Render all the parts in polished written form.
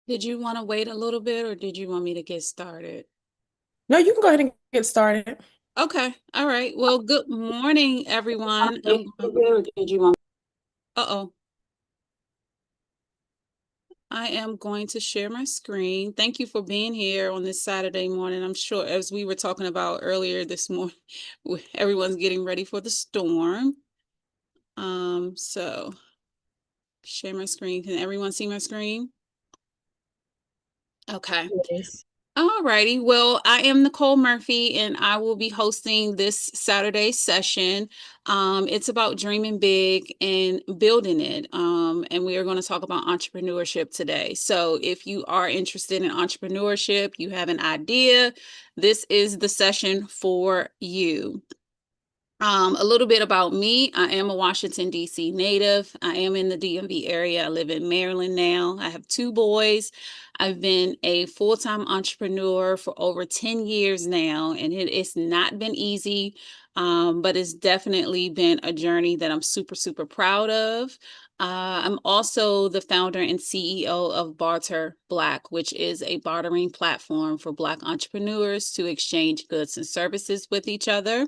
Did you want to wait a little bit or did you want me to get started? No, you can go ahead and get started. Okay. All right. Well, good morning, everyone. Wait a little bit, or did you want? Uh-oh. I am going to share my screen. Thank you for being here on this Saturday morning. I'm sure as we were talking about earlier this morning, everyone's getting ready for the storm. So share my screen. Can everyone see my screen? Okay. Yes. All righty. Well, I am Nicole Murphy, and I will be hosting this Saturday session. It's about dreaming big and building it. And we are going to talk about entrepreneurship today. So, if you are interested in entrepreneurship, you have an idea, this is the session for you. A little bit about me. I am a Washington, D.C. native. I am in the DMV area. I live in Maryland now. I have two boys. I've been a full-time entrepreneur for over 10 years now, and it's not been easy, but it's definitely been a journey that I'm super, super proud of. I'm also the founder and CEO of Barter Black, which is a bartering platform for Black entrepreneurs to exchange goods and services with each other.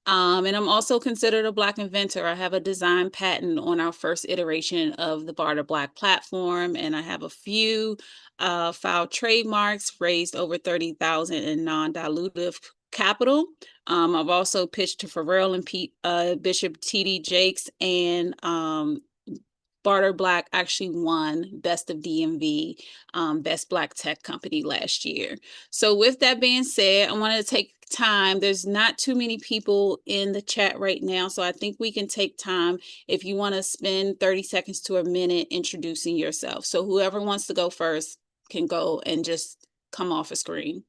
And I'm also considered a Black inventor. I have a design patent on our first iteration of the Barter Black platform, and I have a few filed trademarks, raised over 30,000 in non-dilutive capital. I've also pitched to Pharrell and Bishop T.D. Jakes, and Barter Black actually won Best of DMV, Best Black Tech Company last year. So, with that being said, I want to take time. There's not too many people in the chat right now, so I think we can take time if you want to spend 30 seconds to a minute introducing yourself. So, whoever wants to go first can go and just come off a screen.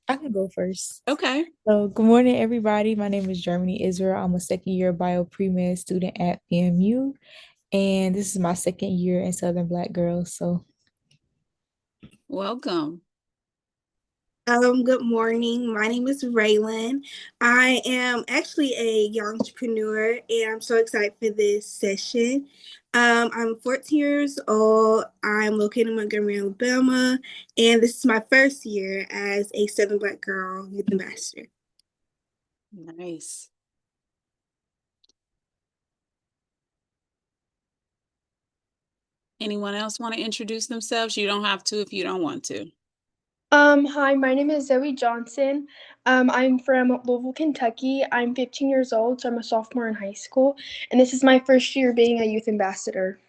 I can go first. Okay. So, good morning, everybody. My name is Germany Israel. I'm a second year bio pre-med student at BMU, and this is my second year in Southern Black Girls. So, Welcome. Good morning. My name is Raylan. I am actually a young entrepreneur and I'm so excited for this session. I'm 14 years old. I'm located in Montgomery, Alabama, and this is my first year as a Southern Black Girl Youth Ambassador. Nice. Anyone else want to introduce themselves? You don't have to if you don't want to. Hi, my name is Zoe Johnson. I'm from Louisville, Kentucky. I'm 15 years old, so I'm a sophomore in high school, and this is my first year being a youth ambassador.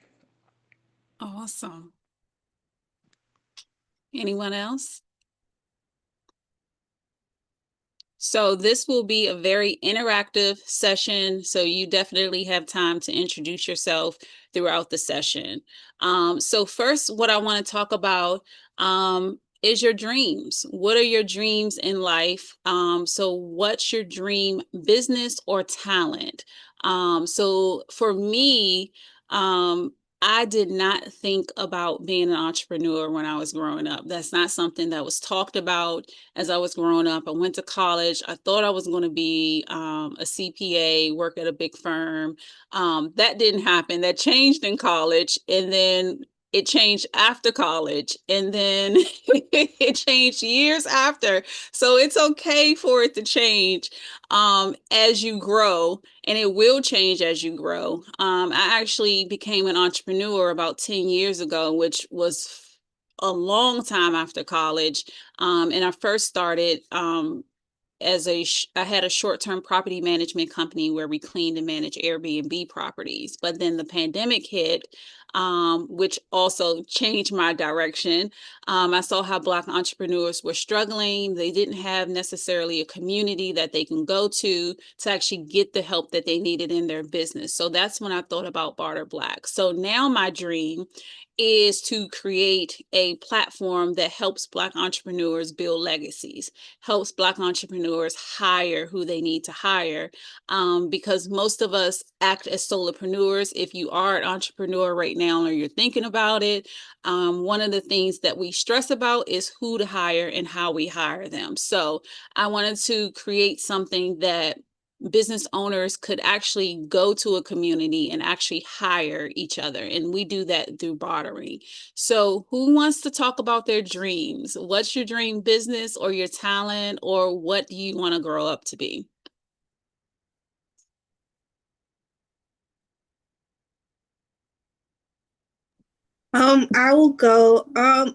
Awesome. Anyone else? So this will be a very interactive session. So you definitely have time to introduce yourself throughout the session. So first, what I want to talk about is your dreams. What are your dreams in life? So what's your dream business or talent? So for me, I did not think about being an entrepreneur when I was growing up. That's not something that was talked about as I was growing up. I went to college. I thought I was going to be a CPA, work at a big firm. That didn't happen. That changed in college. And then it changed after college. And then it changed years after. So it's okay for it to change as you grow, and it will change as you grow. I actually became an entrepreneur about 10 years ago, which was a long time after college. And I first started I had a short-term property management company where we cleaned and managed Airbnb properties. But then the pandemic hit, which also changed my direction. I saw how Black entrepreneurs were struggling. They didn't have necessarily a community that they can go to actually get the help that they needed in their business. So that's when I thought about Barter Black. So now my dream is to create a platform that helps Black entrepreneurs build legacies, helps Black entrepreneurs hire who they need to hire, because most of us act as solopreneurs. If you are an entrepreneur right now or you're thinking about it, one of the things that we stress about is who to hire and how we hire them. So I wanted to create something that business owners could actually go to a community and actually hire each other. And we do that through bartering. So who wants to talk about their dreams? What's your dream business or your talent, or what do you want to grow up to be? I will go. I'm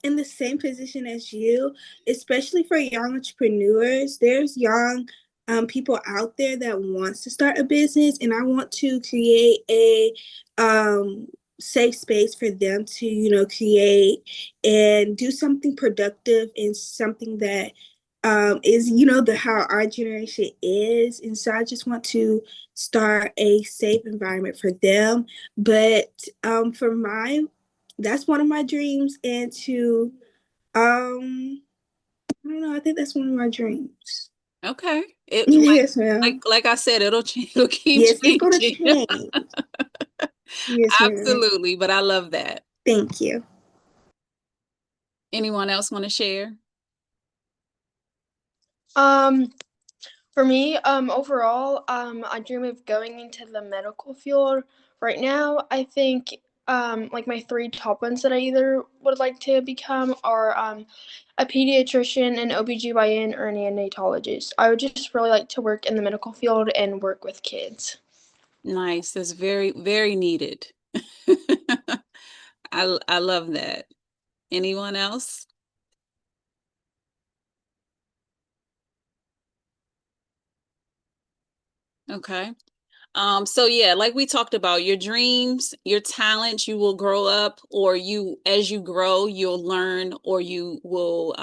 in the same position as you, especially for young entrepreneurs. There's young people out there that wants to start a business, and I want to create a safe space for them to, create and do something productive and something that is, the how our generation is. And so I just want to start a safe environment for them. But for my that's one of my dreams. And to I don't know, I think that's one of my dreams. Okay. It Yes, ma'am. like I said, it'll change, it'll keep Yes, it's gonna changing. change. Yes, ma'am. Absolutely, but I love that. Thank you. Anyone else want to share? For me, overall, I dream of going into the medical field. Right now, I think like my three top ones that I either would like to become are a pediatrician, an OBGYN, or an neonatologist. I would just really like to work in the medical field and work with kids. Nice. That's very, very needed. I love that. Anyone else? Okay. So yeah, like we talked about, your dreams, your talents, you will grow up, or as you grow, you'll learn, or you will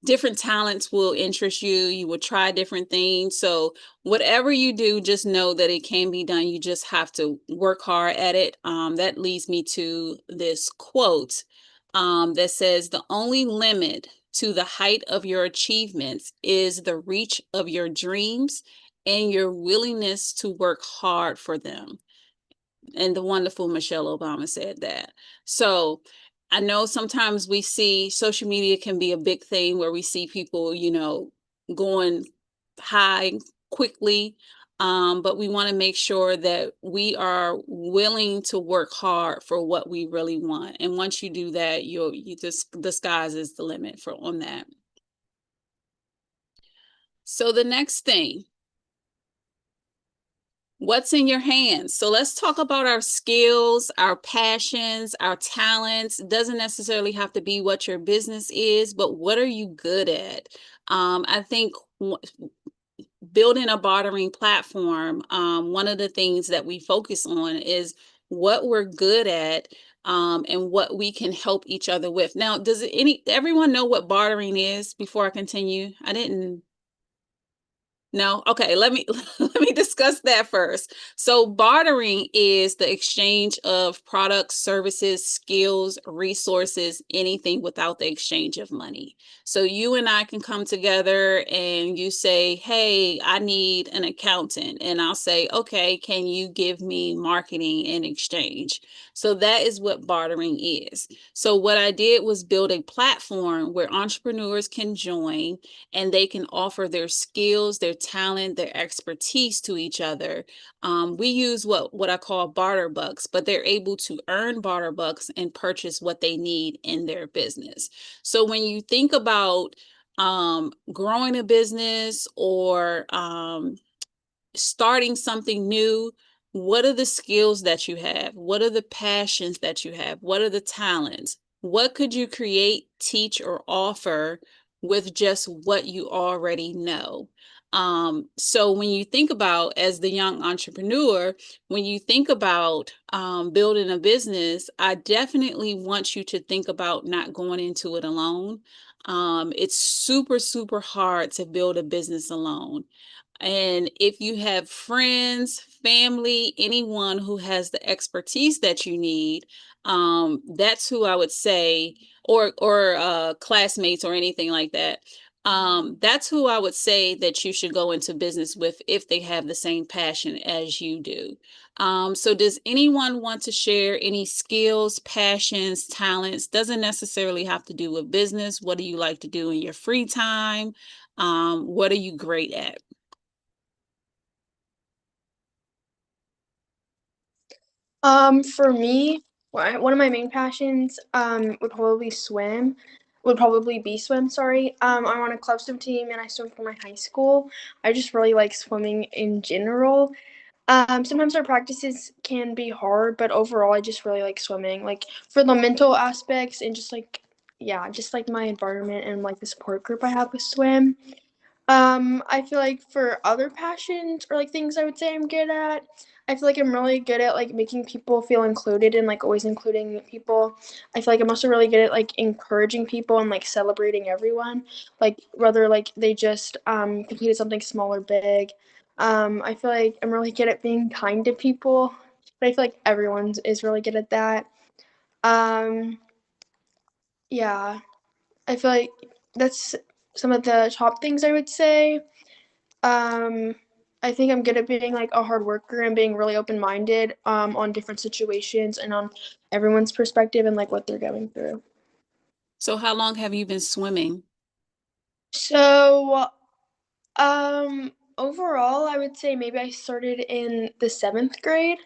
different talents will interest you. You will try different things. So whatever you do, just know that it can be done. You just have to work hard at it. That leads me to this quote that says, "The only limit to the height of your achievements is the reach of your dreams and your willingness to work hard for them." And the wonderful Michelle Obama said that. So I know sometimes we see social media can be a big thing where we see people, going high quickly. But we want to make sure that we are willing to work hard for what we really want. And once you do that, you just, the skies is the limit for on that. So the next thing, what's in your hands? So let's talk about our skills, our passions, our talents. It doesn't necessarily have to be what your business is, but what are you good at? I think building a bartering platform, one of the things that we focus on is what we're good at, and what we can help each other with. Now, does everyone know what bartering is before I continue? I didn't. No? Okay, let me let me discuss that first. So bartering is the exchange of products, services, skills, resources, anything without the exchange of money. So you and I can come together and you say, "Hey, I need an accountant." And I'll say, "Okay, can you give me marketing in exchange?" So that is what bartering is. So what I did was build a platform where entrepreneurs can join and they can offer their skills, their talent, their expertise to each other. We use what I call barter bucks, but they're able to earn barter bucks and purchase what they need in their business. So when you think about growing a business or starting something new, what are the skills that you have? What are the passions that you have? What are the talents? What could you create, teach, or offer with just what you already know? So when you think about, as the young entrepreneur, when you think about building a business, I definitely want you to think about not going into it alone. It's super, super hard to build a business alone. And if you have friends, family, anyone who has the expertise that you need, that's who I would say, or classmates or anything like that. That's who I would say that you should go into business with if they have the same passion as you do. So does anyone want to share any skills, passions, talents? Doesn't necessarily have to do with business. What do you like to do in your free time? What are you great at? For me, one of my main passions would probably be swim, sorry. I'm on a club swim team and I swim for my high school. I just really like swimming in general. Sometimes our practices can be hard, but overall I just really like swimming. Like for the mental aspects and just like yeah, just like my environment and like the support group I have with swim. I feel like for other passions or like things I would say I'm good at, I feel like I'm really good at like making people feel included and like always including people. I feel like I'm also really good at like encouraging people and like celebrating everyone, like whether like they just completed something small or big. I feel like I'm really good at being kind to people, but I feel like everyone is really good at that. Um, yeah, I feel like that's some of the top things I would say. Um, I think I'm good at being like a hard worker and being really open minded on different situations and on everyone's perspective and like what they're going through. So how long have you been swimming? So, overall, I would say maybe I started in the seventh grade,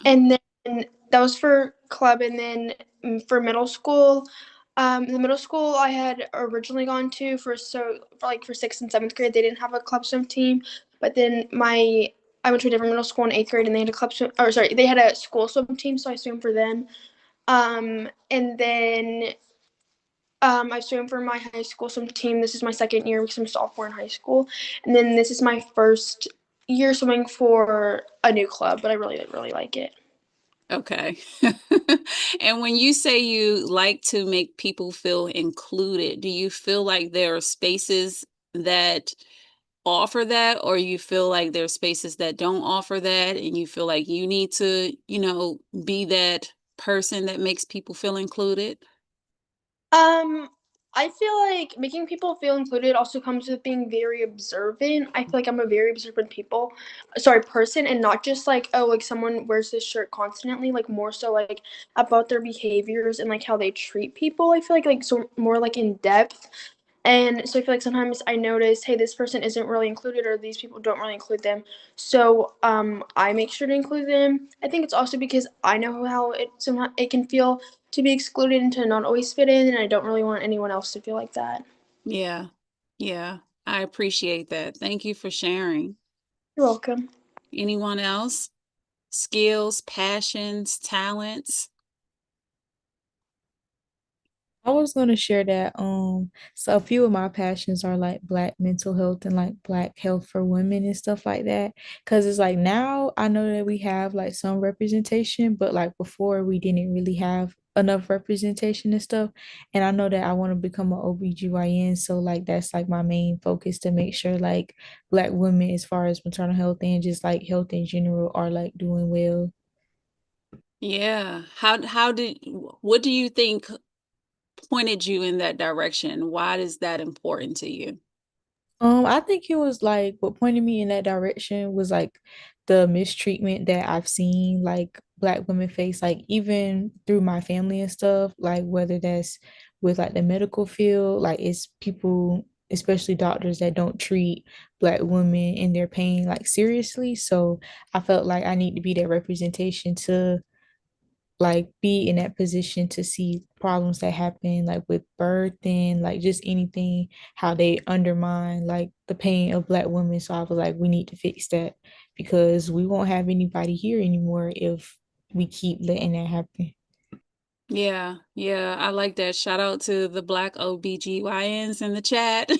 and then that was for club, and then for middle school. The middle school I had originally gone to for sixth and seventh grade, they didn't have a club swim team, but then I went to a different middle school in eighth grade, and they had a club swim, or sorry, they had a school swim team, so I swam for them. And then I swam for my high school swim team. This is my second year because I'm a sophomore in high school, and then this is my first year swimming for a new club, but I really, really like it. Okay. And when you say you like to make people feel included, do you feel like there are spaces that offer that, or you feel like there are spaces that don't offer that, and you feel like you need to, be that person that makes people feel included? Um, I feel like making people feel included also comes with being very observant. I feel like I'm a very observant person, and not just like, oh, like someone wears this shirt constantly, like more so like about their behaviors and like how they treat people. I feel like so more like in depth. And so I feel like sometimes I notice, hey, this person isn't really included, or these people don't really include them. So I make sure to include them. I think it's also because I know how it can feel to be excluded and to not always fit in, and I don't really want anyone else to feel like that. Yeah. Yeah. I appreciate that. Thank you for sharing. You're welcome. Anyone else? Skills, passions, talents? I was gonna share that so a few of my passions are like black mental health and like black health for women and stuff like that. Cause it's like now I know that we have like some representation, but like before we didn't really have enough representation and stuff. And I know that I want to become an OBGYN. So like that's like my main focus to make sure like black women as far as maternal health and just like health in general are like doing well. Yeah. What do you think pointed you in that direction? Why is that important to you? I think it was like what pointed me in that direction was like the mistreatment that I've seen like black women face, like even through my family and stuff, like whether that's with like the medical field, like it's people, especially doctors that don't treat black women in their pain like seriously. So I felt like I need to be that representation to like be in that position to see problems that happen like with birth and like just anything how they undermine like the pain of black women. So I was like we need to fix that because we won't have anybody here anymore if we keep letting that happen. Yeah, yeah, I like that. Shout out to the Black OBGYNs in the chat.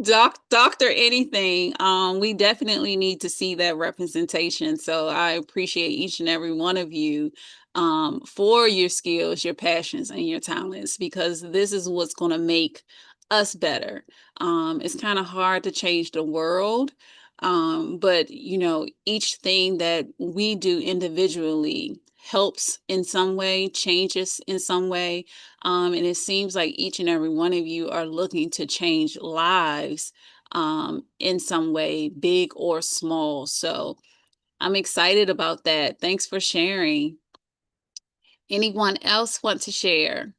Doctor anything. We definitely need to see that representation. So I appreciate each and every one of you for your skills, your passions, and your talents, because this is what's going to make us better. It's kind of hard to change the world. But each thing that we do individually helps in some way, changes in some way. And it seems like each and every one of you are looking to change lives in some way, big or small. So I'm excited about that. Thanks for sharing. Anyone else want to share?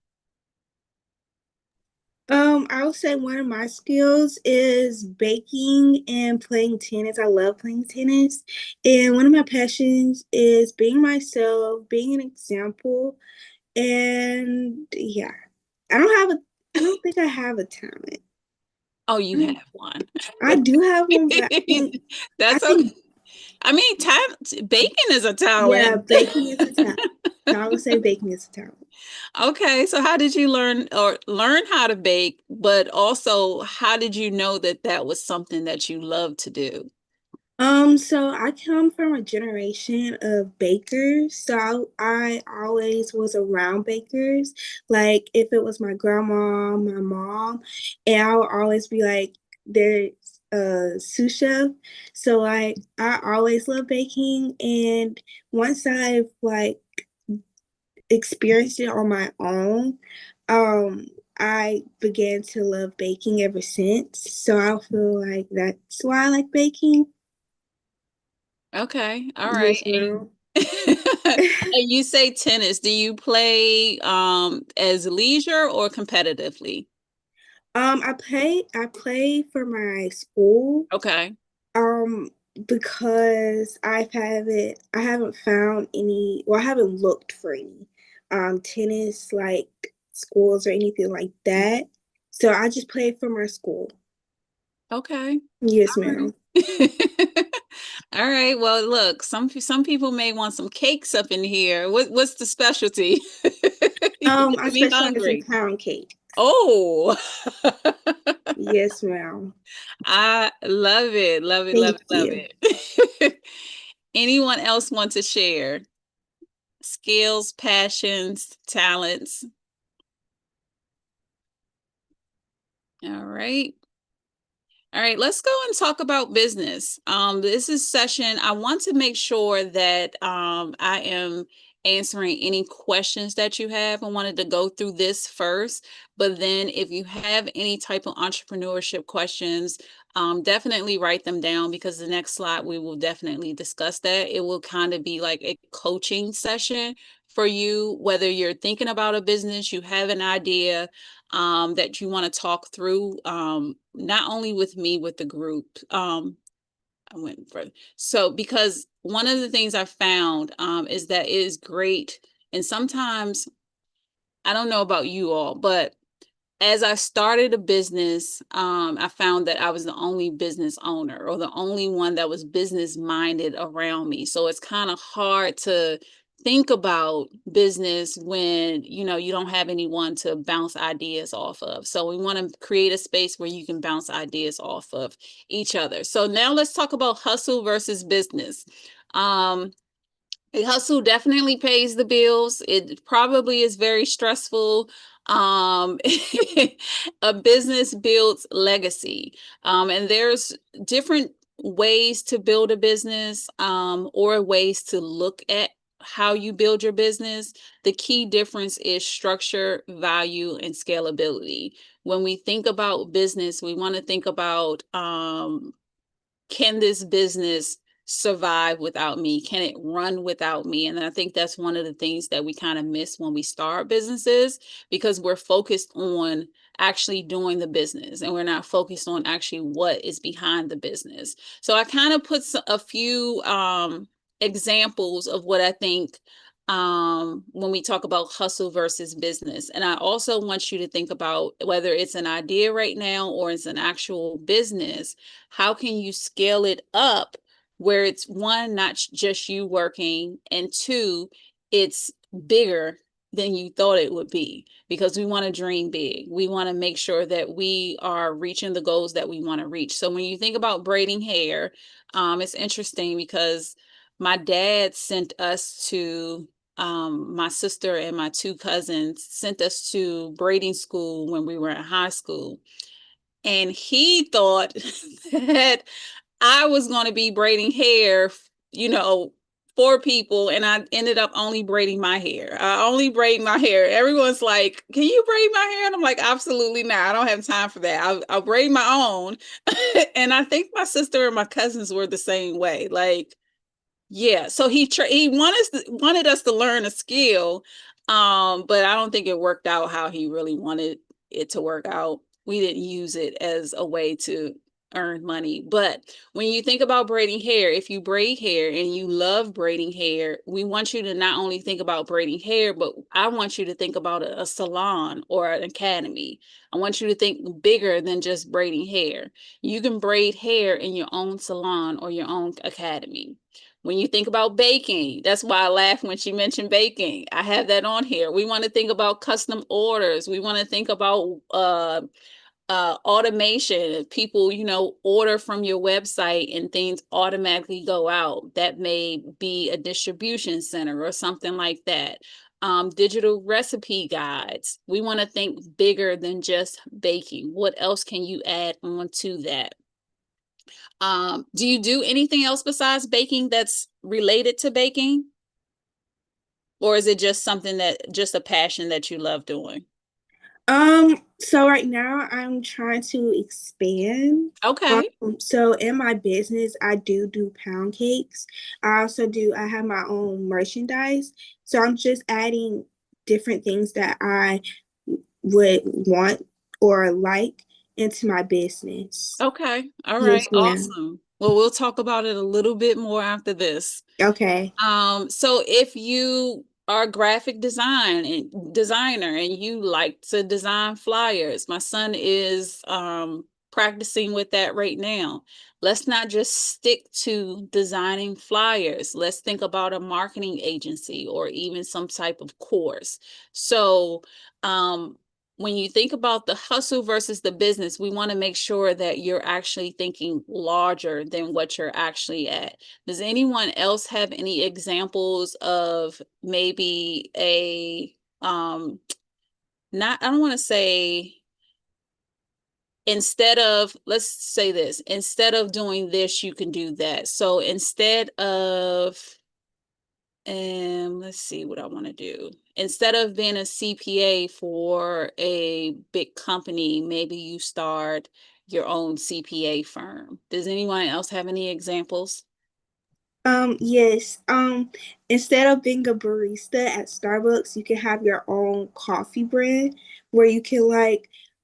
I would say one of my skills is baking and playing tennis. I love playing tennis. And one of my passions is being myself, being an example. And yeah, I don't think I have a talent. Oh, you have one. I do have one, but I That's okay. think, I mean, baking is a yeah, talent. baking is a talent. So I would say baking is a talent. Okay, so how did you learn how to bake, but also how did you know that that was something that you love to do? So I come from a generation of bakers. So I always was around bakers. Like if it was my grandma, my mom, and I would always be like, there's a sous chef. So like I always love baking. And once I've like experienced it on my own, I began to love baking ever since. So I feel like that's why I like baking. Okay, all right. Yes, ma'am. And you say tennis. Do you play as leisure or competitively? I play for my school. Okay. Um, because I haven't found any, well, I haven't looked for any tennis like schools or anything like that. So I just play for my school. Okay. Yes, All ma'am. right. All right. Well, look, some people may want some cakes up in here. What's the specialty? You I get me specialize in hungry. pound cake. Oh. Yes, ma'am. I love it. Love it. Love Thank it. Love you. it. Anyone else want to share skills, passions, talents? All right. All right, let's go and talk about business. This is session. I want to make sure that I am answering any questions that you have. I wanted to go through this first, but then if you have any type of entrepreneurship questions, definitely write them down because the next slide we will definitely discuss that. It will kind of be like a coaching session for you, whether you're thinking about a business, you have an idea, that you want to talk through, not only with me, with the group. I went further. So, because one of the things I found is that it is great. And sometimes, I don't know about you all, but as I started a business, I found that I was the only business owner or the only one that was business minded around me. So it's kind of hard to think about business when you don't have anyone to bounce ideas off of. So we want to create a space where you can bounce ideas off of each other. So now let's talk about hustle versus business. Um, a hustle definitely pays the bills. It probably is very stressful. Um, a business builds legacy. And there's different ways to build a business, or ways to look at how you build your business. The key difference is structure, value, and scalability. When we think about business, we want to think about, can this business survive without me? Can it run without me? And I think that's one of the things that we kind of miss when we start businesses, because we're focused on actually doing the business and we're not focused on actually what is behind the business. So I kind of put a few examples of what I think, when we talk about hustle versus business. And I also want you to think about whether it's an idea right now or it's an actual business. How can you scale it up where it's one, not just you working, and two, it's bigger than you thought it would be, because we want to dream big. We want to make sure that we are reaching the goals that we want to reach. So when you think about braiding hair, it's interesting because my dad sent us to, my sister and my two cousins sent us to braiding school when we were in high school. And he thought that I was going to be braiding hair, you know, for people. And I ended up only braiding my hair. I only braid my hair. Everyone's like, can you braid my hair? And I'm like, absolutely not. I don't have time for that. I'll braid my own. And I think my sister and my cousins were the same way. Like, yeah, so he wanted us to learn a skill, but I don't think it worked out how he really wanted it to work out. We didn't use it as a way to earn money. But when you think about braiding hair, if you braid hair and you love braiding hair, we want you to not only think about braiding hair, but I want you to think about a salon or an academy. I want you to think bigger than just braiding hair. You can braid hair in your own salon or your own academy. When you think about baking, that's why I laughed when she mentioned baking. I have that on here. We want to think about custom orders. We want to think about automation. People, order from your website and things automatically go out. That may be a distribution center or something like that. Digital recipe guides. We want to think bigger than just baking. What else can you add on to that? Do you do anything else besides baking that's related to baking? Or is it just just a passion that you love doing? So right now I'm trying to expand. Okay. So in my business, I do pound cakes. I have my own merchandise. So I'm just adding different things that I would want or like into my business. Okay. All right. Yes, ma'am. Awesome. Well, we'll talk about it a little bit more after this. Okay. So if you are a graphic designer and you like to design flyers, my son is practicing with that right now. Let's not just stick to designing flyers. Let's think about a marketing agency or even some type of course. So when you think about the hustle versus the business, we want to make sure that you're actually thinking larger than what you're actually at. Does anyone else have any examples of maybe I don't want to say, let's say this, instead of doing this, you can do that. So instead of, let's see what I want to do. Instead of being a CPA for a big company, maybe you start your own CPA firm. Does anyone else have any examples? Yes. Instead of being a barista at Starbucks, you can have your own coffee brand where you can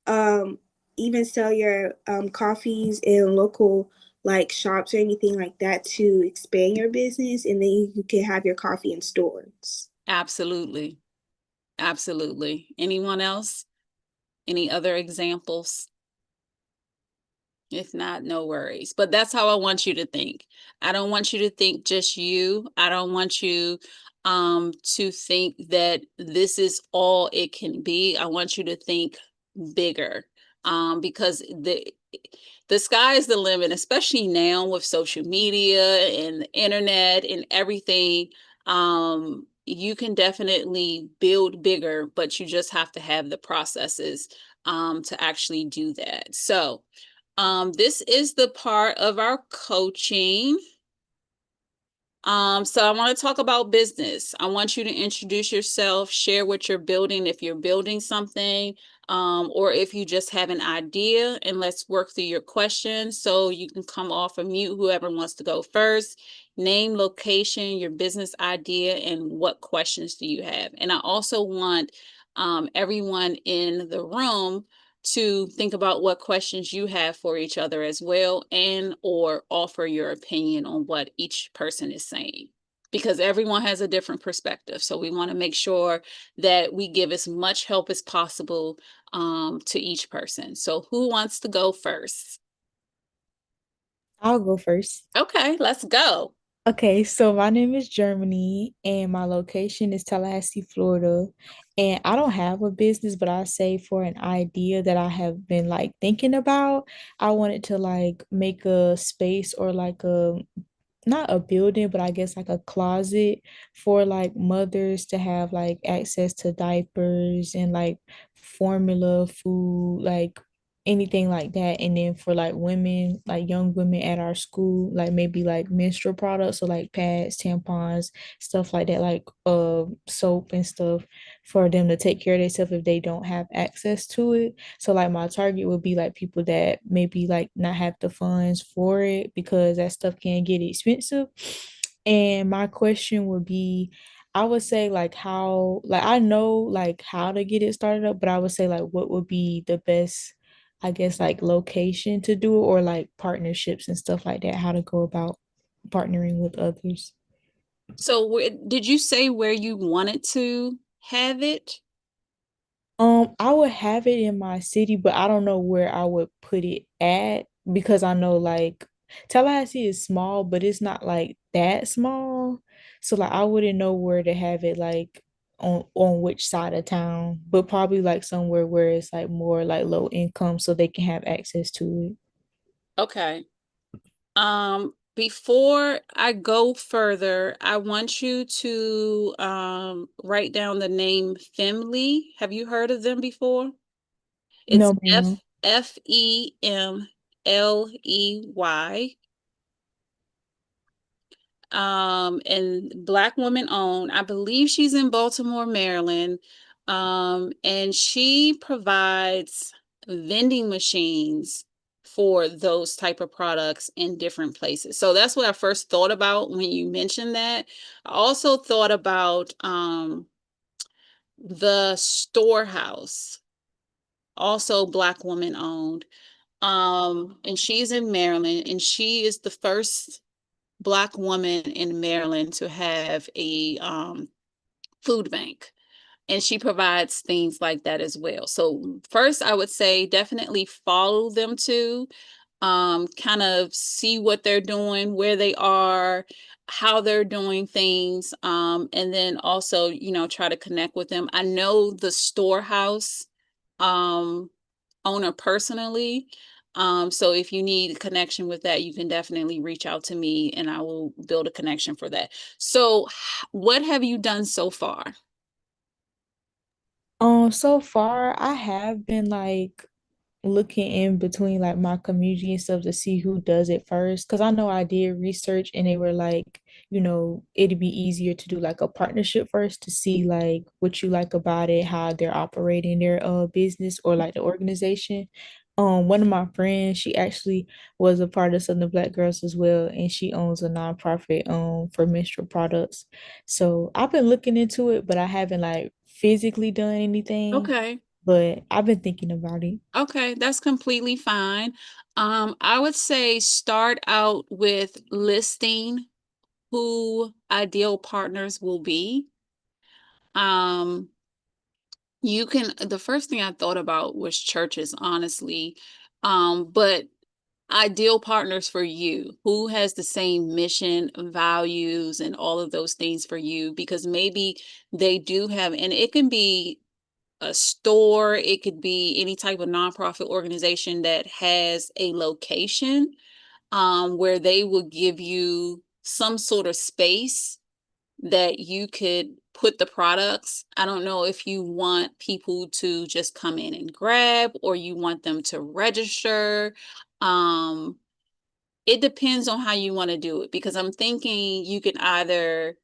um even sell your coffees in local like shops or anything like that to expand your business, and then you can have your coffee in stores. Absolutely. Absolutely. Anyone else? Any other examples? If not, no worries. But that's how I want you to think. I don't want you to think just you. I don't want you to think that this is all it can be. I want you to think bigger. Because the sky is the limit, especially now with social media and the internet and everything. You can definitely build bigger, but you just have to have the processes to actually do that. So this is the part of our coaching. So I want to talk about business. I want you to introduce yourself, share what you're building if you're building something, or if you just have an idea, and let's work through your questions. So you can come off of mute, whoever wants to go first. Name, location, your business idea, and what questions do you have? And I also want everyone in the room to think about what questions you have for each other as well, and or offer your opinion on what each person is saying, because everyone has a different perspective. So we want to make sure that we give as much help as possible to each person. So who wants to go first? I'll go first. Okay, let's go. Okay, so my name is Germany and my location is Tallahassee, Florida. And I don't have a business, but I say for an idea that I have been like thinking about, I wanted to like make a space or like a not a building, but I guess like a closet for like mothers to have like access to diapers and like formula food, like anything like that. And then for like women, like young women at our school, like maybe like menstrual products, so like pads, tampons, stuff like that, like soap and stuff for them to take care of themselves if they don't have access to it. So like my target would be like people that maybe like not have the funds for it because that stuff can get expensive. And my question would be, I would say like how like I know like how to get it started up, but I would say like what would be the best, I guess, like location to do it, or like partnerships and stuff like that, how to go about partnering with others. So did you say where you wanted to have it? I would have it in my city, but I don't know where I would put it at because I know like Tallahassee is small, but it's not like that small. So like I wouldn't know where to have it like on which side of town, but probably like somewhere where it's like more like low income so they can have access to it. Okay. Before I go further, I want you to write down the name Femly. Have you heard of them before? It's No, ma'am. Femley. And Black woman owned. I believe she's in Baltimore, Maryland. And she provides vending machines for those type of products in different places. So that's what I first thought about when you mentioned that. I also thought about the storehouse, also Black woman owned. And she's in Maryland, and she is the first Black woman in Maryland to have a food bank. And she provides things like that as well. So first, I would say definitely follow them too. Kind of see what they're doing, where they are, how they're doing things, and then also, try to connect with them. I know the storehouse um, owner personally. So if you need a connection with that, you can definitely reach out to me and I will build a connection for that. So what have you done so far? So far I have been like looking in between like my community and stuff to see who does it first. Cause I know I did research and they were like, it'd be easier to do like a partnership first to see like what you like about it, how they're operating their business or like the organization. One of my friends, she actually was a part of Southern Black Girls as well, and she owns a nonprofit for menstrual products. So I've been looking into it, but I haven't like physically done anything, Okay. but I've been thinking about it. Okay, that's completely fine. I would say start out with listing who ideal partners will be. Um, the first thing I thought about was churches, honestly. But ideal partners for you, who has the same mission, values, and all of those things for you, because maybe they do have, and it can be a store, it could be any type of nonprofit organization that has a location where they will give you some sort of space that you could put the products. I don't know if you want people to just come in and grab or you want them to register. Um, it depends on how you want to do it, because I'm thinking you can either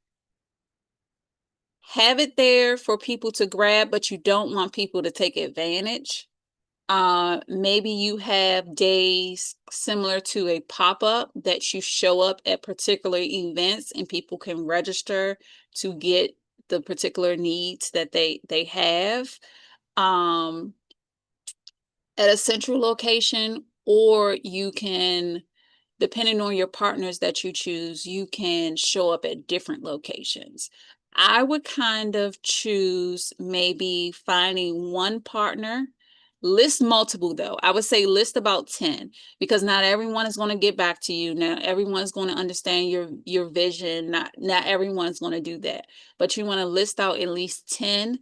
have it there for people to grab, but you don't want people to take advantage. Maybe you have days similar to a pop-up that you show up at particular events and people can register to get the particular needs that they have um, at a central location, or you can, depending on your partners that you choose, you can show up at different locations. I would kind of choose maybe finding one partner. List multiple though. I would say list about 10, because not everyone is going to get back to you. Not everyone's going to understand your vision. Not everyone's going to do that. But you want to list out at least 10.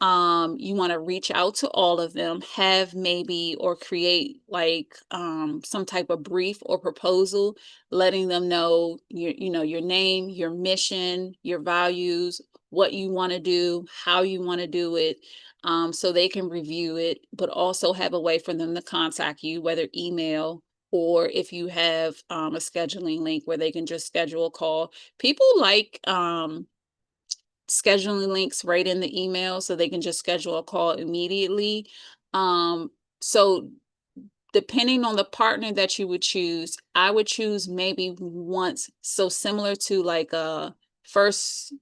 You want to reach out to all of them, have maybe or create like some type of brief or proposal, letting them know your name, your mission, your values, what you want to do, how you want to do it, so they can review it, but also have a way for them to contact you, whether email or if you have a scheduling link where they can just schedule a call. People like scheduling links right in the email so they can just schedule a call immediately. So depending on the partner that you would choose, I would choose maybe once, so similar to like a first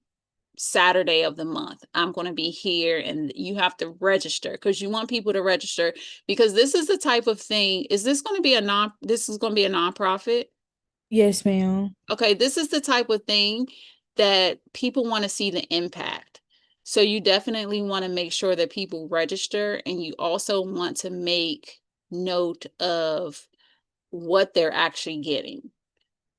Saturday of the month. I'm going to be here, and you have to register because you want people to register, because this is the type of thing. Is this going to be this is going to be a nonprofit? Yes, ma'am. Okay, this is the type of thing that people want to see the impact. So you definitely want to make sure that people register, and you also want to make note of what they're actually getting.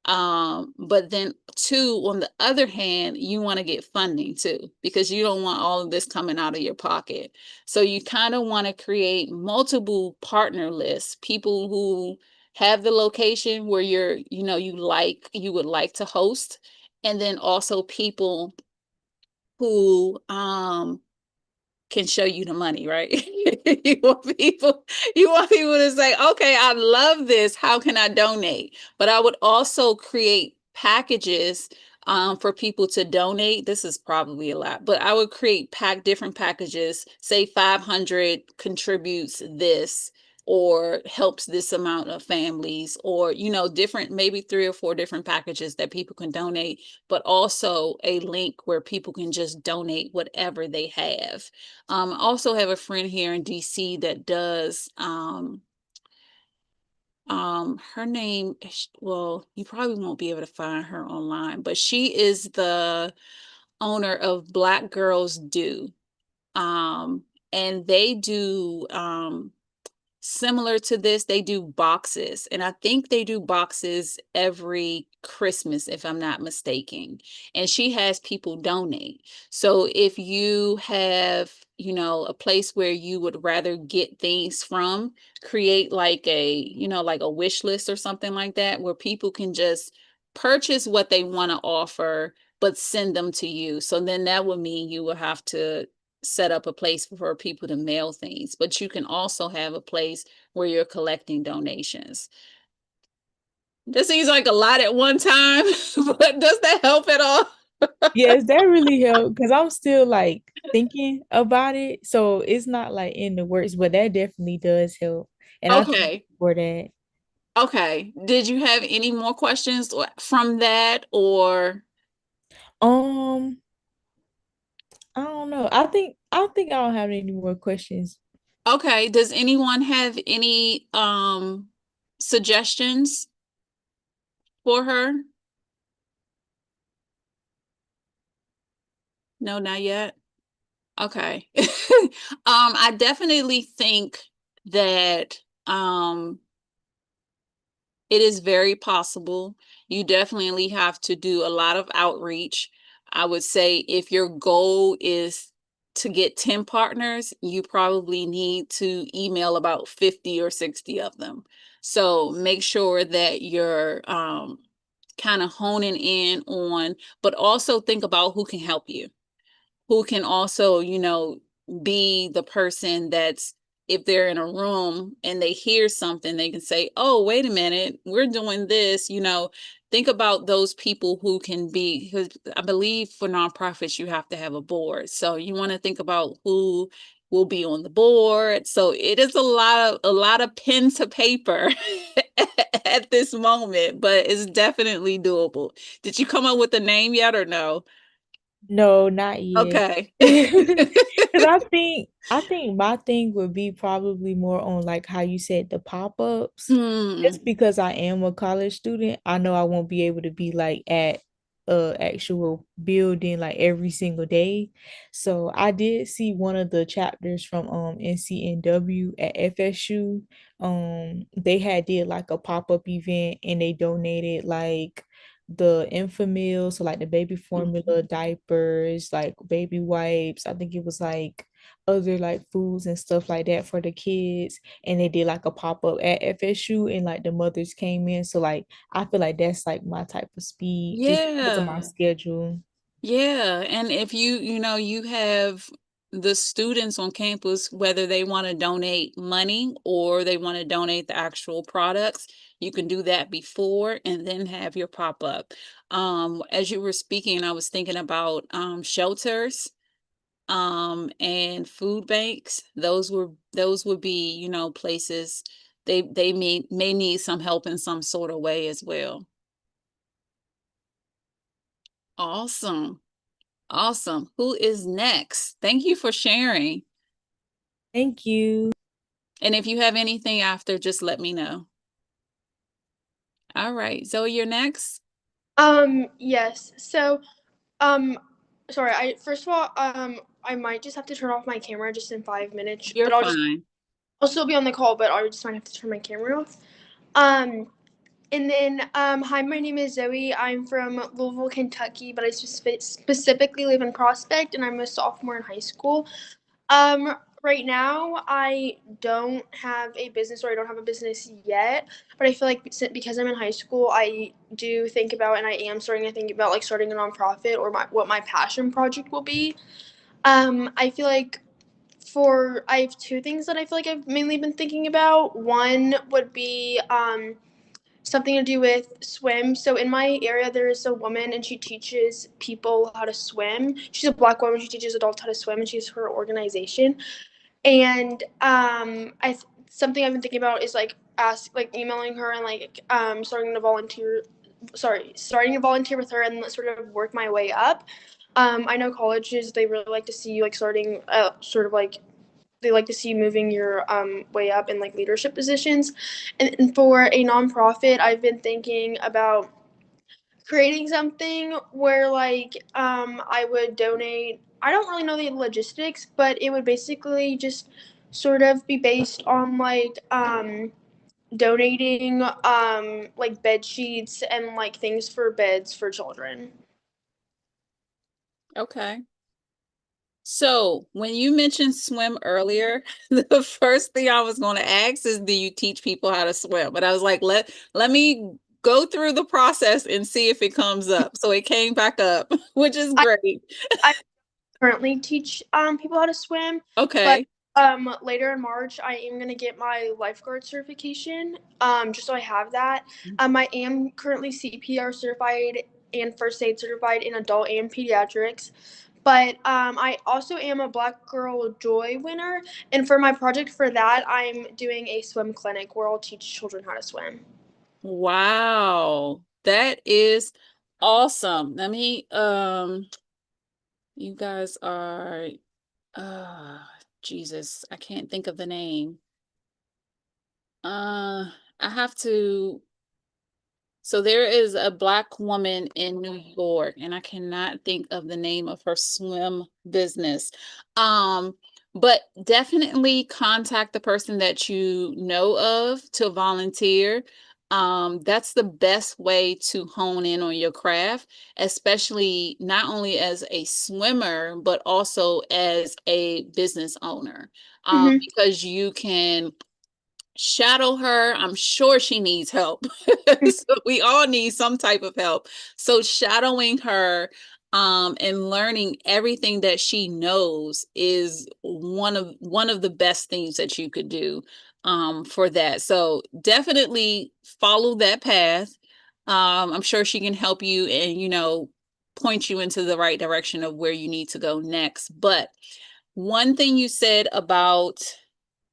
But then too, on the other hand, you want to get funding too, because you don't want all of this coming out of your pocket. So you kind of want to create multiple partner lists, people who have the location where you would like to host, and then also people who can show you the money, right? you want people, you want people to say, okay, I love this. How can I donate? But I would also create packages for people to donate. This is probably a lot, but I would create different packages, say 500 contributes this, or helps this amount of families, or, different, maybe 3 or 4 different packages that people can donate, but also a link where people can just donate whatever they have. I also have a friend here in DC that does her name well, you probably won't be able to find her online, but she is the owner of Black Girls Do. Um and they do similar to this, they do boxes, and I think they do boxes every Christmas, if I'm not mistaken. And she has people donate. So if you have, a place where you would rather get things from, create like like a wish list or something like that, where people can just purchase what they want to offer, but send them to you. So then that would mean you will have to set up a place for people to mail things, but you can also have a place where you're collecting donations. This seems like a lot at one time, but does that help at all? Yes, that really helped because I'm still like thinking about it. So it's not like in the works, but that definitely does help. And I thank you Okay. for that. Okay. Did you have any more questions from that, or? Um, I don't know. I don't have any more questions. Okay. Does anyone have any suggestions for her? No, not yet. Okay. I definitely think that it is very possible. You definitely have to do a lot of outreach. I would say if your goal is to get 10 partners, you probably need to email about 50 or 60 of them. So make sure that you're kind of honing in on, but also think about who can help you, who can also, be the person that's, if they're in a room and they hear something, they can say, oh, wait a minute, we're doing this, think about those people who can be, because I believe for nonprofits, you have to have a board. So you want to think about who will be on the board. So it is a lot of pen to paper at this moment, but it's definitely doable. Did you come up with a name yet or no? No, not yet. Okay. Because I think my thing would be probably more on like how you said the pop-ups. Hmm. Just because I am a college student, I know I won't be able to be like at a actual building like every single day. So I did see one of the chapters from NCNW at FSU. They had did like a pop-up event and they donated like the Infamil, so like the baby formula, Mhm. diapers, like baby wipes. I think it was like other like foods and stuff like that for the kids. And they did like a pop-up at FSU and like the mothers came in. So like I feel like that's like my type of speed just because of my Yeah. schedule. Yeah. And if you have the students on campus, whether they want to donate money or they want to donate the actual products, you can do that before and then have your pop up. As you were speaking, I was thinking about shelters and food banks. Those would be, places they may need some help in some sort of way as well. Awesome. Awesome. Who is next? Thank you for sharing. Thank you. And if you have anything after, just let me know. All right. Zoe, you're next. Yes. So, um, sorry. First of all, I might just have to turn off my camera just in 5 minutes, You're but fine. I'll still be on the call, but I just might have to turn my camera off. Um, and then, hi, my name is Zoe. I'm from Louisville, Kentucky, but I specifically live in Prospect, and I'm a sophomore in high school. Right now, I don't have a business, or I don't have a business yet, but I feel like because I'm in high school, I do think about, and I am starting to think about like starting a nonprofit or what my passion project will be. I feel like I have two things that I feel like I've mainly been thinking about. One would be something to do with swim. So in my area, there is a woman, and she teaches people how to swim. She's a Black woman. She teaches adults how to swim, and she's her organization. And something I've been thinking about is emailing her and starting to volunteer with her and sort of work my way up. I know colleges, they really like to see you like starting sort of like they like to see you moving your way up in like leadership positions. And for a nonprofit, I've been thinking about creating something where I would donate. I don't really know the logistics, but it would basically just sort of be based on donating like bed sheets and like things for beds for children. Okay. So when you mentioned swim earlier, the first thing I was going to ask is, do you teach people how to swim? But I was like, let me go through the process and see if it comes up. So it came back up, which is I, great. I currently teach people how to swim, but Okay. later in March I am gonna get my lifeguard certification. Just so I have that. I am currently CPR certified and first aid certified in adult and pediatrics. But I also am a Black Girl Joy winner, and for my project for that, I'm doing a swim clinic where I'll teach children how to swim. Wow. That is awesome. You guys are, uh, Jesus, I can't think of the name. I have to. So there is a Black woman in New York, and I cannot think of the name of her swim business. Um, but definitely contact the person that you know of to volunteer. That's the best way to hone in on your craft, especially not only as a swimmer, but also as a business owner, Mm-hmm. because you can shadow her. I'm sure she needs help. So we all need some type of help. So shadowing her and learning everything that she knows is one of the best things that you could do for that. So definitely follow that path. I'm sure she can help you and point you into the right direction of where you need to go next. But one thing you said about,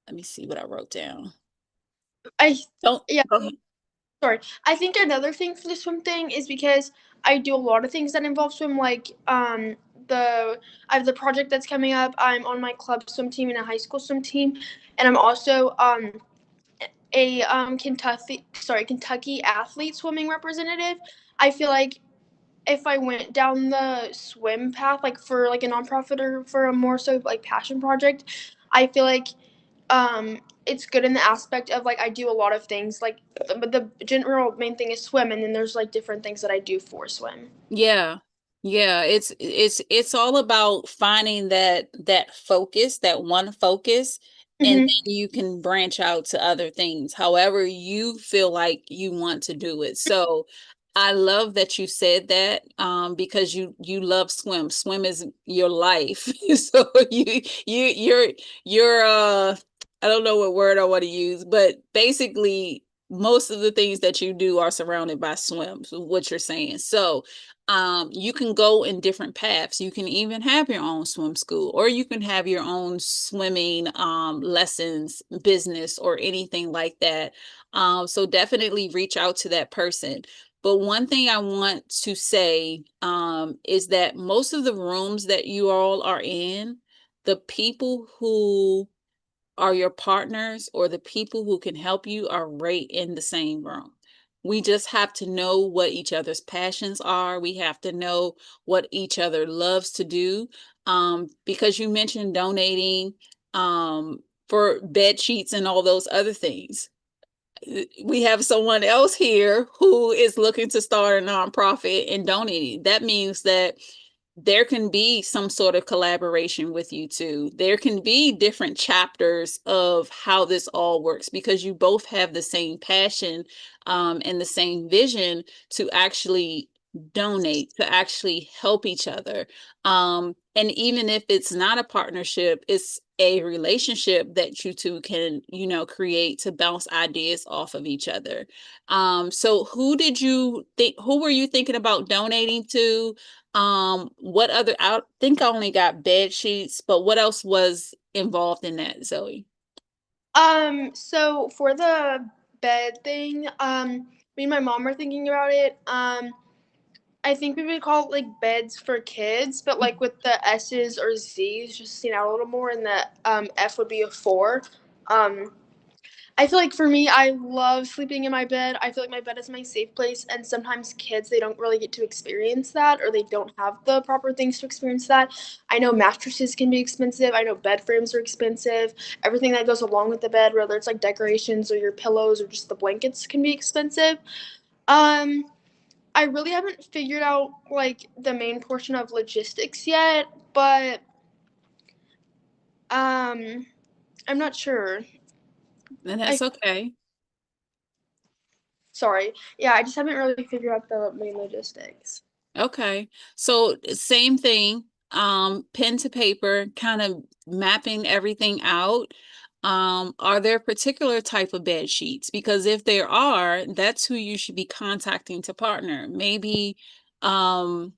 let me see what I wrote down. I Don't Yeah. go ahead. Sorry. I think another thing for the swim thing is because I do a lot of things that involve swim, like the I have the project that's coming up. I'm on my club swim team and a high school swim team, and I'm also a Kentucky athlete swimming representative. I feel like if I went down the swim path, like for like a nonprofit or for a more so like passion project, I feel like it's good in the aspect of like I do a lot of things like, but the general main thing is swim, and then there's like different things that I do for swim. Yeah. Yeah, it's all about finding that focus, that one focus, and Mm-hmm. then you can branch out to other things, however you feel like you want to do it. So I love that you said that because you love swim. Swim is your life. So you're I don't know what word I want to use, but basically most of the things that you do are surrounded by swim, so what you're saying. So you can go in different paths. You can even have your own swim school, or you can have your own swimming lessons, business, or anything like that. So definitely reach out to that person. But one thing I want to say is that most of the rooms that you all are in, the people who are your partners or the people who can help you are right in the same room. We just have to know what each other's passions are. We have to know what each other loves to do. Because you mentioned donating for bed sheets and all those other things. We have someone else here who is looking to start a nonprofit and donating. That means that there can be some sort of collaboration with you too. There can be different chapters of how this all works because you both have the same passion and the same vision to actually donate, to actually help each other. And even if it's not a partnership, it's a relationship that you two can, create to bounce ideas off of each other. So who were you thinking about donating to? What other, I think I only got bed sheets, but what else was involved in that, Zoe? So for the bed thing, me and my mom were thinking about it. I think we would call it like beds for kids, but like with the S's or Z's, just stand out a little more, and the F would be a 4. I feel like for me, I love sleeping in my bed. I feel like my bed is my safe place, and sometimes kids, they don't really get to experience that, or they don't have the proper things to experience that. I know mattresses can be expensive. I know bed frames are expensive. Everything that goes along with the bed, whether it's like decorations or your pillows or just the blankets, can be expensive. Um, I really haven't figured out like the main portion of logistics yet, but I'm not sure. And I that's okay. Sorry. Yeah, I just haven't really figured out the main logistics. Okay. So same thing, pen to paper, kind of mapping everything out. Are there particular type of bed sheets? Because if there are, that's who you should be contacting to partner. Maybe um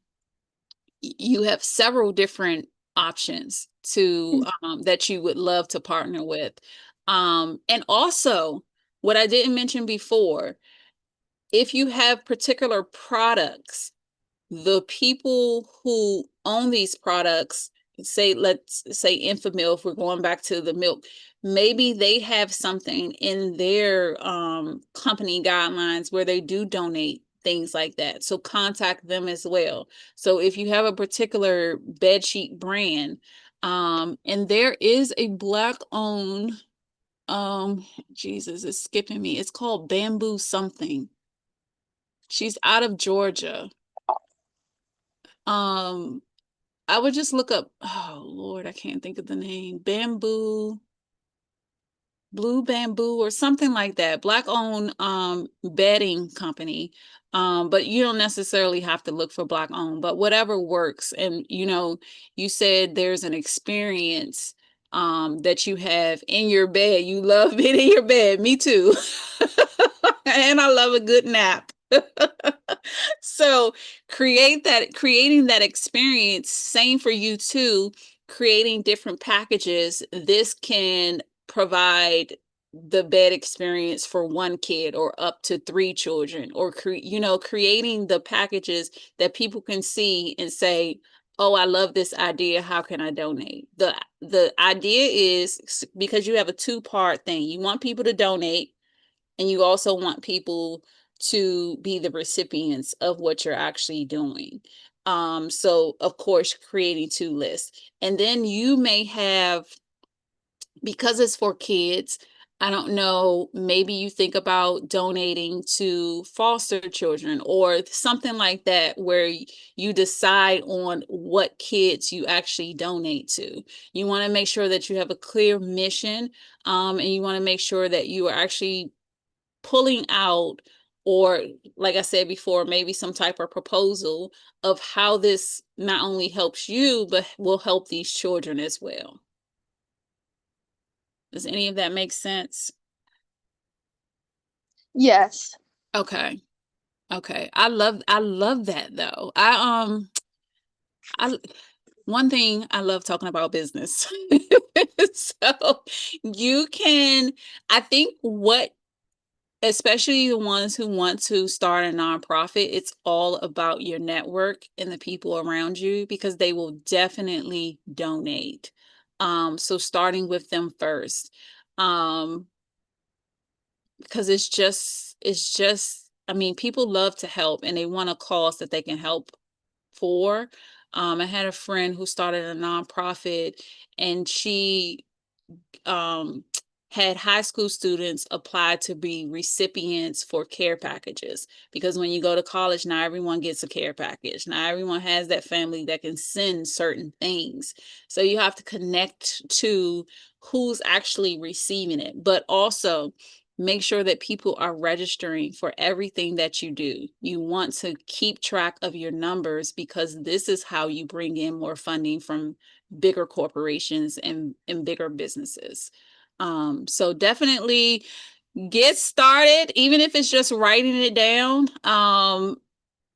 you have several different options to that you would love to partner with. And also, what I didn't mention before, if you have particular products, the people who own these products, say, let's say Infamil, if we're going back to the milk, maybe they have something in their company guidelines where they do donate things like that. So contact them as well. So if you have a particular bed sheet brand, and there is a Black owned, Jesus, it's skipping me. It's called Bamboo something. She's out of Georgia. Um, I would just look up, oh Lord, I can't think of the name. Blue Bamboo or something like that. Black owned bedding company. But you don't necessarily have to look for Black owned, but whatever works. And you said there's an experience that you have in your bed. You love being in your bed. Me too. And I love a good nap. So creating that experience, same for you too, creating different packages. This can provide the bed experience for one kid or up to 3 children, or creating the packages that people can see and say, oh, I love this idea, how can I donate? The idea is, because you have a two-part thing, you want people to donate, and you also want people to be the recipients of what you're actually doing. So of course, creating 2 lists. And then you may have, because it's for kids, I don't know, maybe you think about donating to foster children or something like that, where you decide on what kids you actually donate to. You want to make sure that you have a clear mission, and you want to make sure that you are actually pulling out, or like I said before, maybe some type of proposal of how this not only helps you, but will help these children as well. Does any of that make sense? Yes. Okay. Okay. I love that though. I one thing, I love talking about business. So you can, I think what especially the ones who want to start a nonprofit, it's all about your network and the people around you because they will definitely donate. So starting with them first. Because I mean, people love to help and they want a cause that they can help for. I had a friend who started a nonprofit and she um, had high school students apply to be recipients for care packages because when you go to college, not everyone gets a care package. Not everyone has that family that can send certain things. So you have to connect to who's actually receiving it, but also make sure that people are registering for everything that you do. You want to keep track of your numbers because this is how you bring in more funding from bigger corporations and bigger businesses. So definitely get started, even if it's just writing it down.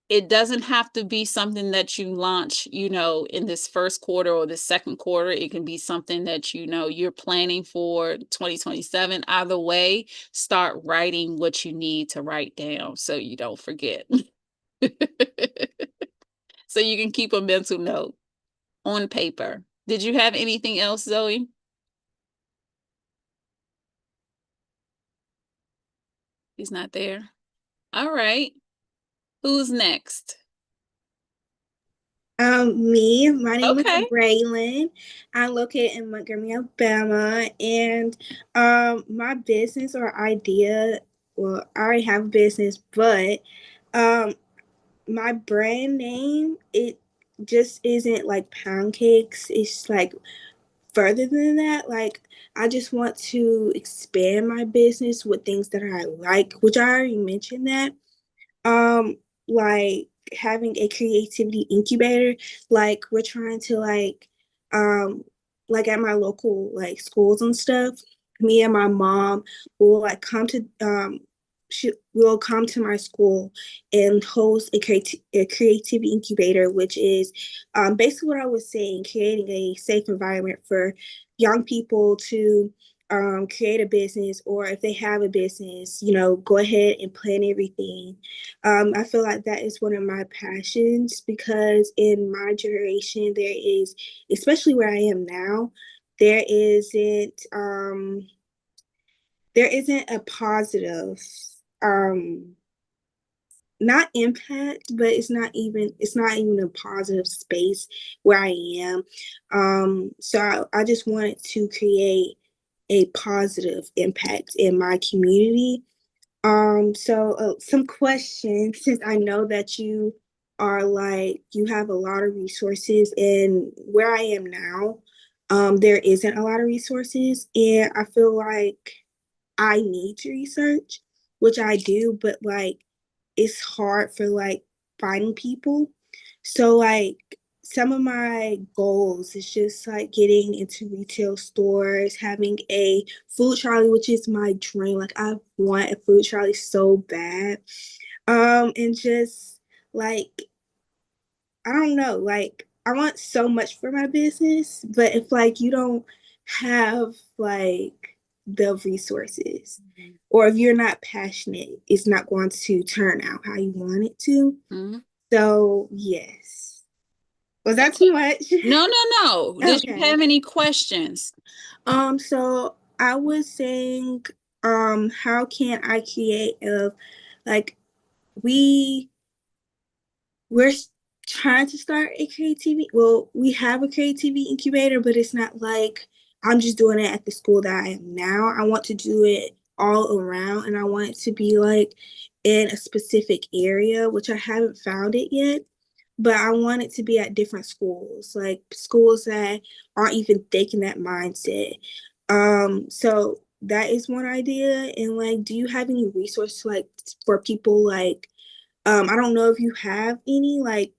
It doesn't have to be something that you launch, in this first quarter or the second quarter. It can be something that, you're planning for 2027. Either way, start writing what you need to write down so you don't forget. So you can keep a mental note on paper. Did you have anything else, Zoe? He's not there. All right. Who's next? Me. My name is Okay. Raylan. I'm located in Montgomery, Alabama, and my business or idea. Well, I already have a business, but my brand name just isn't like pound cakes. It's like further than that. Like I just want to expand my business with things that I like, which I already mentioned that. Um, like having a creativity incubator, like we're trying to um like at my local like schools and stuff, me and my mom will like come to she will come to my school and host a creativity incubator, which is basically what I was saying, creating a safe environment for young people to create a business, or if they have a business, go ahead and plan everything. I feel like that is one of my passions because in my generation, there is, especially where I am now, there isn't um, there isn't a positive um, not impact, but it's not even a positive space where I am. So I just wanted to create a positive impact in my community. So some questions, since I know that you have a lot of resources, and where I am now, there isn't a lot of resources, and I feel like I need to research, which I do, but like it's hard for like finding people. So like some of my goals is just like getting into retail stores, having a food trolley, which is my dream. Like I want a food trolley so bad. And just like I don't know, like I want so much for my business, but if like you don't have like the resources, or if you're not passionate, it's not going to turn out how you want it to. Mm-hmm. So yes. Was that too much? No, no, no. Did you Okay. have any questions? So I was saying, how can I create a like we we're trying to start a creativity. Well, we have a creativity incubator, but it's not like I'm just doing it at the school that I am now. I want to do it all around, and I want it to be like in a specific area, which I haven't found it yet. But I want it to be at different schools, like schools that aren't even thinking that mindset. So that is one idea. And like, do you have any resources like for people like I don't know if you have any, like,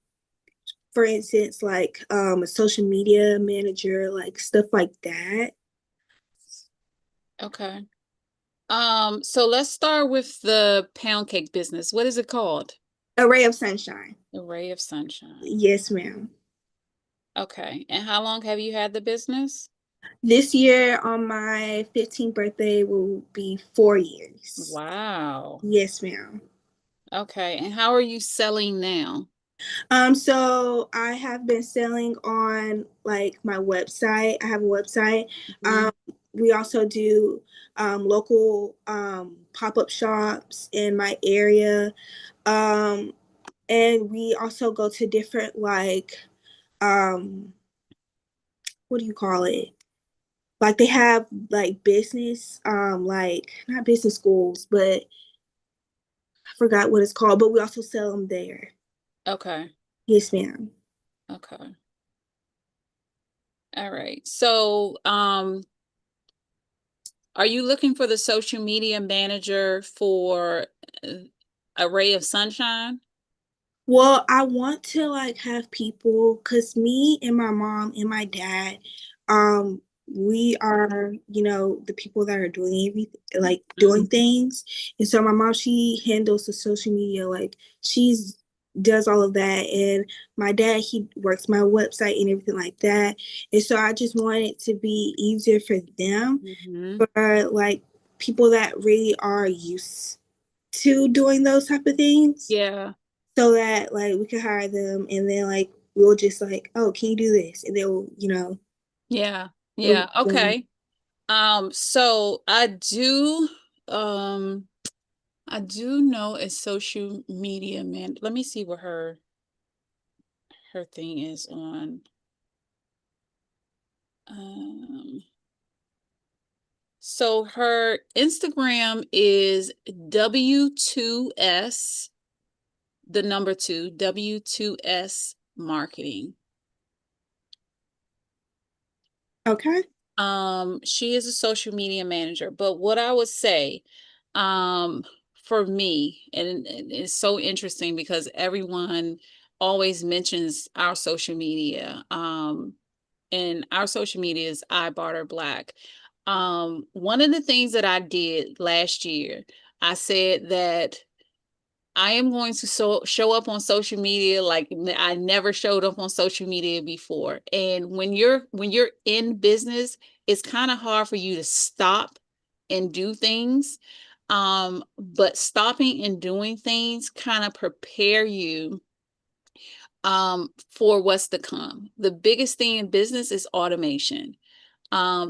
for instance, like a social media manager, like stuff like that. Okay. So let's start with the pound cake business. What is it called? A ray of sunshine. The Ray of Sunshine. Yes, ma'am. Okay. And how long have you had the business? This year on my 15th birthday will be 4 years. Wow. Yes, ma'am. Okay. And how are you selling now? So I have been selling on like my website. I have a website. Mhm. We also do local pop-up shops in my area. And we also go to different like um what do you call it? Like they have like business, like not business schools, but I forgot what it's called, but we also sell them there. Okay. Yes, ma'am. Okay. All right. So, are you looking for the social media manager for a ray of sunshine? Well, I want to like have people, cause me and my mom and my dad, we are, the people that are doing everything, like doing things. And so my mom, she handles the social media, like she's does all of that. And my dad, he works my website and everything like that. And so I just want it to be easier for them, Mm-hmm. for like people that really are used to doing those type of things, Yeah. so that like we can hire them, and then like we'll just like, oh, can you do this, and they'll Yeah. it'll, Yeah. Okay. So um I do know a social media man. Let me see what her thing is on. Um so her Instagram is W2S, the number 2, W2S marketing. okay. She is a social media manager, but what I would say, um, for me, and it's so interesting because everyone always mentions our social media. And our social media is Barter Black. One of the things that I did last year, I said that I am going to show up on social media like I never showed up on social media before. And when you're in business, it's kind of hard for you to stop and do things. But stopping and doing things kind of prepare you for what's to come. The biggest thing in business is automation.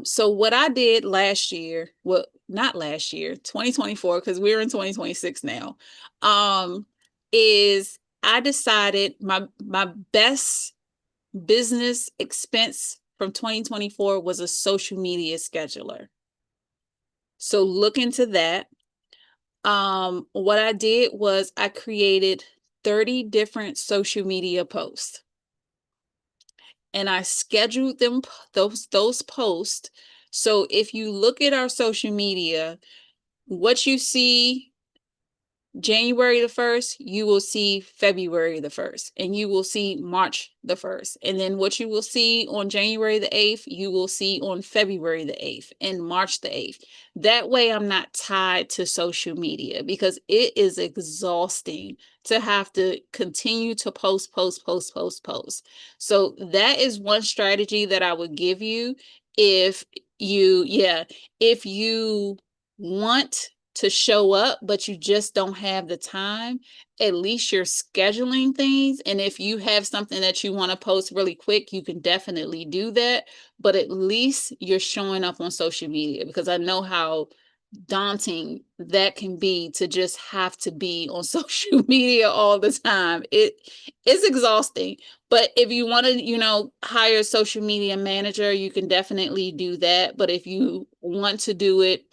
So what I did last year, well, not last year, 2024, because we're in 2026 now, um, is I decided my best business expense from 2024 was a social media scheduler. So look into that. What I did was I created 30 different social media posts and I scheduled them those posts. So if you look at our social media, what you see January the 1st, you will see February the 1st, and you will see March the 1st. And then what you will see on January the 8th, you will see on February the 8th and March the 8th. That way, I'm not tied to social media because it is exhausting to have to continue to post. So that is one strategy that I would give you if if you want to show up, but you just don't have the time, at least you're scheduling things. And if you have something that you want to post really quick, you can definitely do that. But at least you're showing up on social media because I know how daunting that can be to just have to be on social media all the time. It is exhausting. But if you want to, hire a social media manager, you can definitely do that. But if you want to do it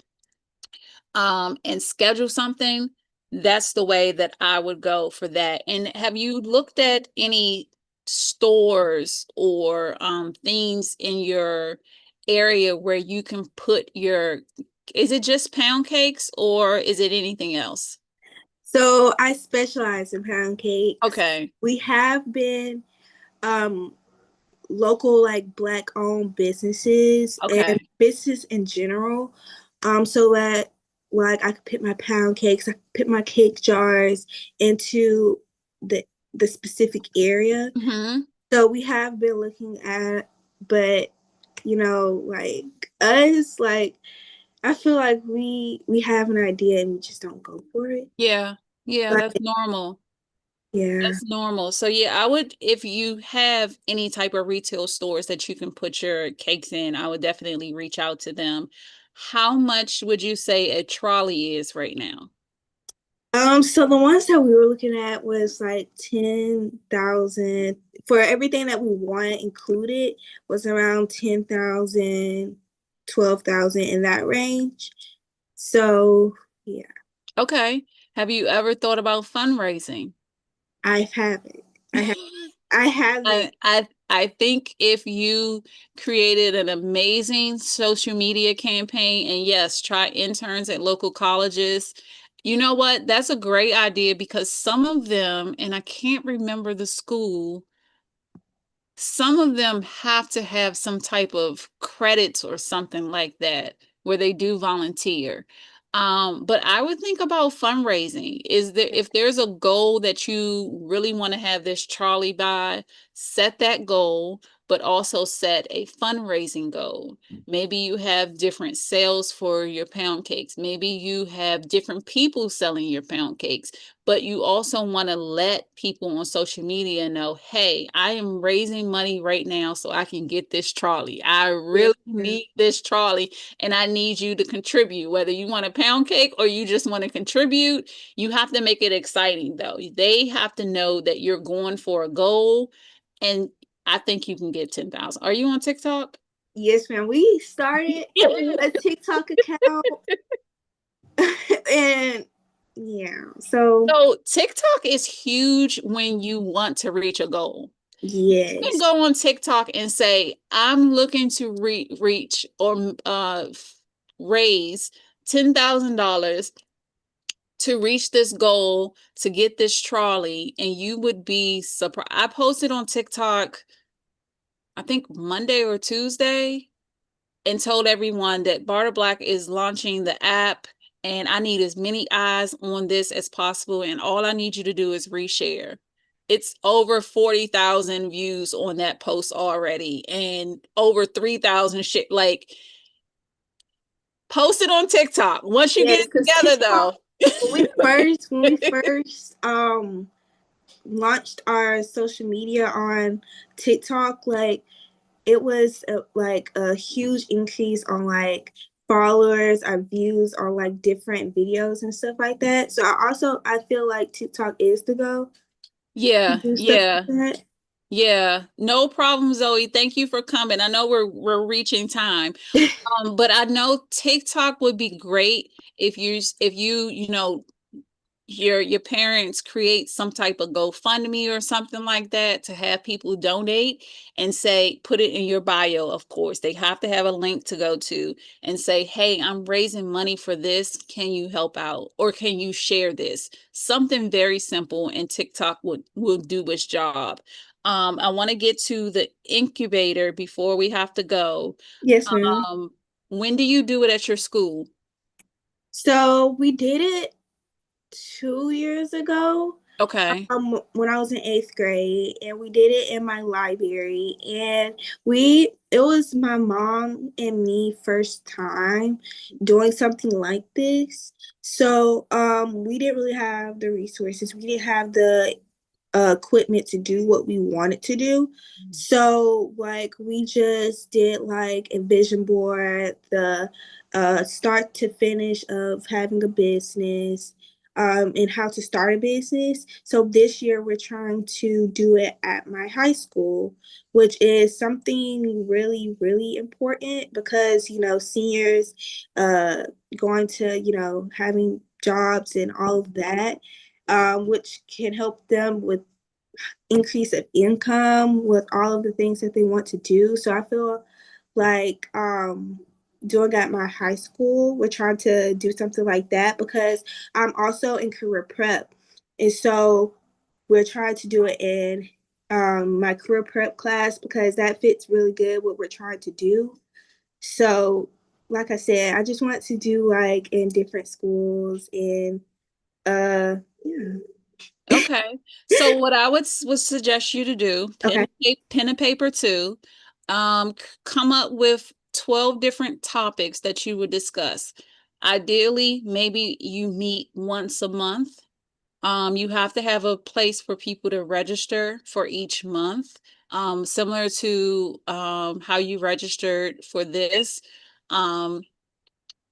and schedule something, that's the way that I would go for that. And have you looked at any stores or things in your area where you can put is it just pound cakes or is it anything else? So I specialize in pound cakes. Okay. We have been um local like black owned businesses and Okay. business in general, so that like I could put my pound cakes, I could put my cake jars into the specific area. Hmm. So we have been looking at, but like us, like I feel like we have an idea and we just don't go for it. Yeah. Yeah, Like, that's normal. yeah. That's normal. So yeah, I would, if you have any type of retail stores that you can put your cakes in, I would definitely reach out to them. How much would you say a trolley is right now? So the ones that we were looking at was like 10,000 for everything that we want included was around 10,000, 12,000 in that range. So yeah, Okay. Have you ever thought about fundraising? I haven't. I have. I haven't. I think if you created an amazing social media campaign and yes, try interns at local colleges, you know what? That's a great idea because some of them, and I can't remember the school, some of them have to have some type of credits or something like that where they do volunteer. But I would think about fundraising. Is there, if there's a goal that you really want to have this trolley by, set that goal, but also set a fundraising goal. Maybe you have different sales for your pound cakes. Maybe you have different people selling your pound cakes, but you also want to let people on social media know, hey, I am raising money right now so I can get this trolley. I Yeah. really need this trolley and I need you to contribute. Whether you want a pound cake or you just want to contribute, you have to make it exciting though. They have to know that you're going for a goal, and I think you can get 10,000. Are you on TikTok? Yes, ma'am. We started a TikTok account and yeah. So So TikTok is huge when you want to reach a goal. You can yes. go on TikTok and say, I'm looking to reach or raise $10,000 to reach this goal to get this trolley, and you would be surprised. I posted on TikTok, I think Monday or Tuesday, and told everyone that Barter Black is launching the app and I need as many eyes on this as possible. And all I need you to do is reshare. It's over 40,000 views on that post already and over 3,000 shit. Like, post it on TikTok. Once you get Yes, it because together, TikTok though. when we first launched our social media on TikTok, like it was like a huge increase on like followers, our views on like different videos and stuff like that. So I feel like TikTok is the go to Yeah, do stuff like yeah. that. Yeah, no problem, Zoe. Thank you for coming. I know we're reaching time. But I know TikTok would be great if you your parents create some type of GoFundMe or something like that to have people donate and say, put it in your bio, of course. They have to have a link to go to and say, hey, I'm raising money for this. Can you help out? Or can you share this? Something very simple, and TikTok will do its job. I want to get to the incubator before we have to go. Yes, ma'am. Um, when do you do it at your school? So we did it 2 years ago. Okay. When I was in eighth grade, and we did it in my library, and it was my mom and me first time doing something like this. So we didn't really have the resources. We didn't have the equipment to do what we wanted to do. So like we just did like a vision board, the start to finish of having a business, and how to start a business. So this year we're trying to do it at my high school, which is something really, really important because, seniors going to, having jobs and all of that, which can help them with increase of income with all of the things that they want to do. So I feel like doing at my high school, we're trying to do something like that because I'm also in career prep. And so we're trying to do it in my career prep class because that fits really good what we're trying to do. So like I said, I just want to do like in different schools and yeah. Okay. So what I would suggest you to do, Okay. pen and paper too. Come up with 12 different topics that you would discuss. Ideally, maybe you meet once a month. You have to have a place for people to register for each month, similar to how you registered for this. Um,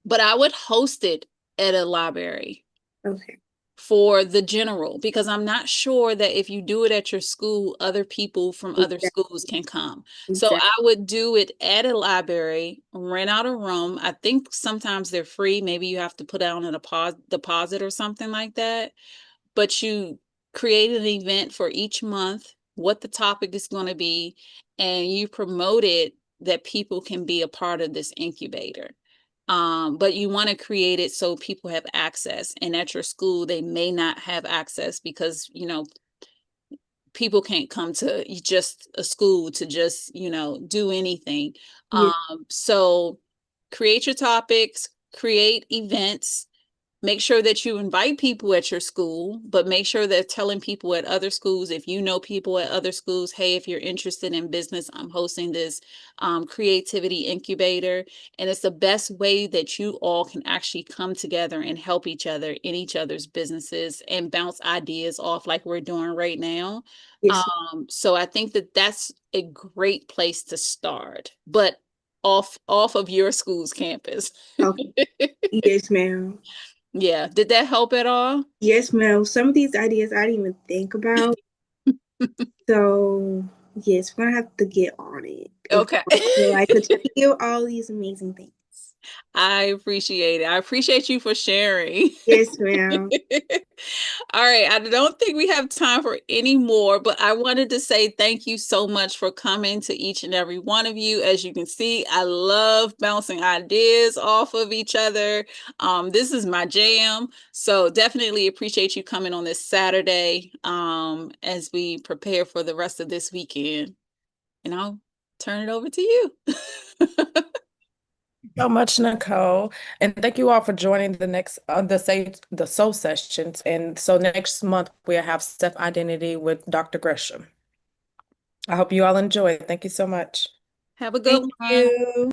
but I would host it at a library Okay. for the general, because I'm not sure that if you do it at your school, other people from other Exactly. schools can come. So Exactly. I would do it at a library, rent out a room. I think sometimes they're free. Maybe you have to put down a deposit or something like that. But you create an event for each month, what the topic is going to be, and you promote it that people can be a part of this incubator. But you want to create it so people have access. And at your school, they may not have access because, people can't come to just a school to just, do anything. Yeah. So create your topics, create events, make sure that you invite people at your school, but make sure that telling people at other schools, if you know people at other schools, hey, if you're interested in business, I'm hosting this creativity incubator. And it's the best way that you all can actually come together and help each other in each other's businesses and bounce ideas off like we're doing right now. Yes. So I think that that's a great place to start, but off of your school's campus. Okay. Yes, ma'am. Yeah. Did that help at all? Yes, ma'am. Some of these ideas I didn't even think about. So, yes, we're gonna have to get on it because Okay. I would like to feel all these amazing things. I appreciate it. I appreciate you for sharing. Yes, ma'am. All right. I don't think we have time for any more, but I wanted to say thank you so much for coming to each and every one of you. As you can see, I love bouncing ideas off of each other. This is my jam. So definitely appreciate you coming on this Saturday as we prepare for the rest of this weekend. And I'll turn it over to you. So much, Nicole, and thank you all for joining the next the soul sessions. And so next month we'll have self identity with Dr. Gresham. I hope you all enjoy. Thank you so much. Have a good Thank one. you.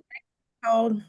Nicole.